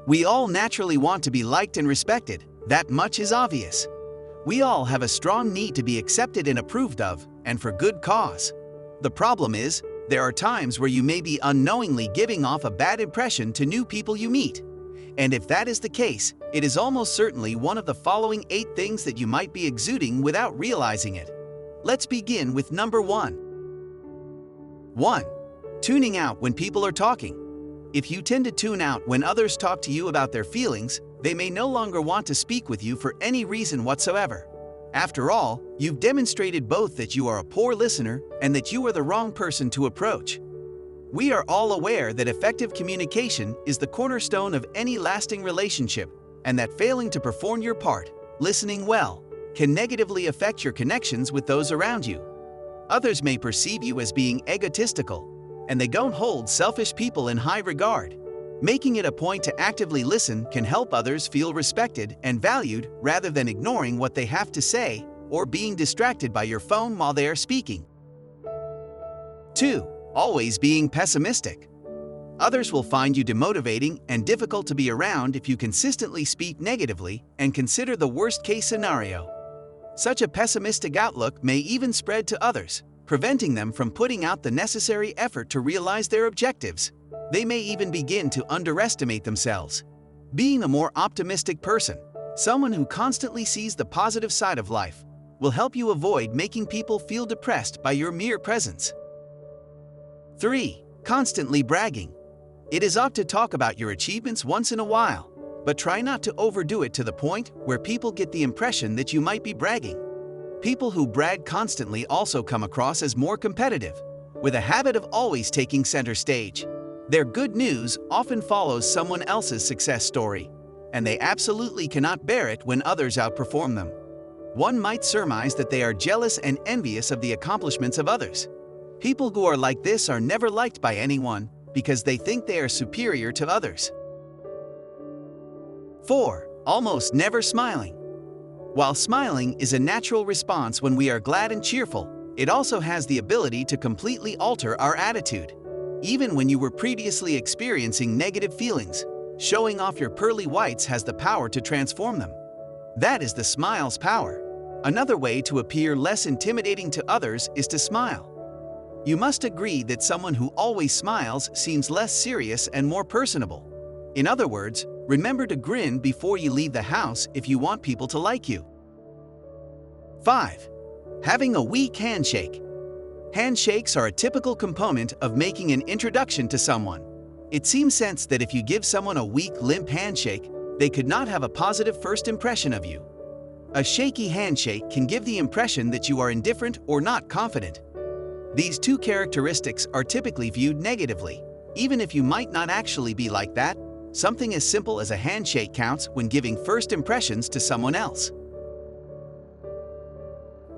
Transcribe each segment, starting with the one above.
We all naturally want to be liked and respected, that much is obvious. We all have a strong need to be accepted and approved of, and for good cause. The problem is, there are times where you may be unknowingly giving off a bad impression to new people you meet. And if that is the case, it is almost certainly one of the following 8 things that you might be exuding without realizing it. Let's begin with number 1. 1. Tuning out when people are talking. If you tend to tune out when others talk to you about their feelings, they may no longer want to speak with you for any reason whatsoever. After all, you've demonstrated both that you are a poor listener and that you are the wrong person to approach. We are all aware that effective communication is the cornerstone of any lasting relationship, and that failing to perform your part, listening well, can negatively affect your connections with those around you. Others may perceive you as being egotistical, and they don't hold selfish people in high regard. Making it a point to actively listen can help others feel respected and valued rather than ignoring what they have to say or being distracted by your phone while they are speaking. 2. Always being pessimistic. Others will find you demotivating and difficult to be around if you consistently speak negatively and consider the worst-case scenario. Such a pessimistic outlook may even spread to others, preventing them from putting out the necessary effort to realize their objectives. They may even begin to underestimate themselves. Being a more optimistic person, someone who constantly sees the positive side of life, will help you avoid making people feel depressed by your mere presence. 3. Constantly bragging. It is odd to talk about your achievements once in a while, but try not to overdo it to the point where people get the impression that you might be bragging. People who brag constantly also come across as more competitive, with a habit of always taking center stage. Their good news often follows someone else's success story, and they absolutely cannot bear it when others outperform them. One might surmise that they are jealous and envious of the accomplishments of others. People who are like this are never liked by anyone because they think they are superior to others. 4. Almost never smiling. While smiling is a natural response when we are glad and cheerful, it also has the ability to completely alter our attitude. Even when you were previously experiencing negative feelings, showing off your pearly whites has the power to transform them. That is the smile's power. Another way to appear less intimidating to others is to smile. You must agree that someone who always smiles seems less serious and more personable. In other words, remember to grin before you leave the house if you want people to like you. 5. Having a weak handshake. Handshakes are a typical component of making an introduction to someone. It seems sense that if you give someone a weak, limp handshake, they could not have a positive first impression of you. A shaky handshake can give the impression that you are indifferent or not confident. These 2 characteristics are typically viewed negatively, even if you might not actually be like that. Something as simple as a handshake counts when giving first impressions to someone else.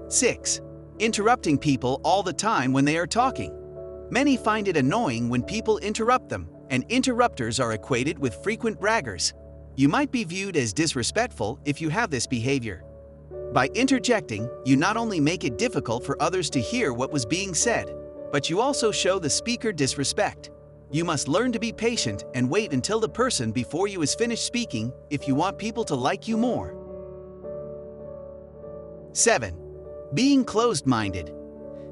6. Interrupting people all the time when they are talking. Many find it annoying when people interrupt them, and interrupters are equated with frequent braggers. You might be viewed as disrespectful if you have this behavior. By interjecting, you not only make it difficult for others to hear what was being said, but you also show the speaker disrespect. You must learn to be patient and wait until the person before you is finished speaking if you want people to like you more. 7. Being closed-minded.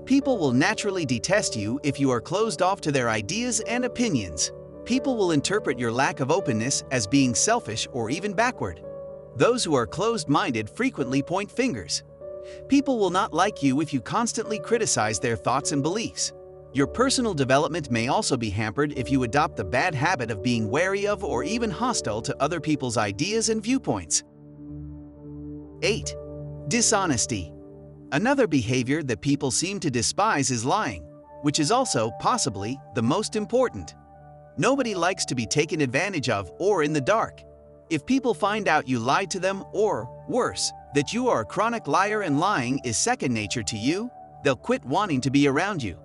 People will naturally detest you if you are closed off to their ideas and opinions. People will interpret your lack of openness as being selfish or even backward. Those who are closed-minded frequently point fingers. People will not like you if you constantly criticize their thoughts and beliefs. Your personal development may also be hampered if you adopt the bad habit of being wary of or even hostile to other people's ideas and viewpoints. 8. Dishonesty. Another behavior that people seem to despise is lying, which is also, possibly, the most important. Nobody likes to be taken advantage of or in the dark. If people find out you lied to them or, worse, that you are a chronic liar and lying is second nature to you, they'll quit wanting to be around you.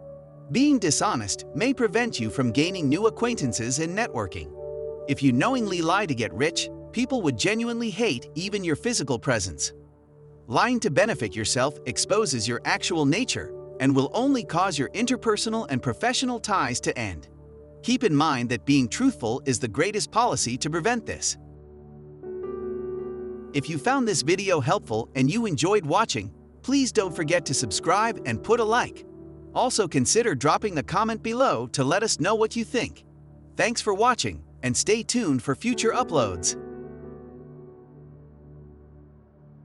Being dishonest may prevent you from gaining new acquaintances and networking. If you knowingly lie to get rich, people would genuinely hate even your physical presence. Lying to benefit yourself exposes your actual nature and will only cause your interpersonal and professional ties to end. Keep in mind that being truthful is the greatest policy to prevent this. If you found this video helpful and you enjoyed watching, please don't forget to subscribe and put a like. Also consider dropping a comment below to let us know what you think. Thanks for watching, and stay tuned for future uploads.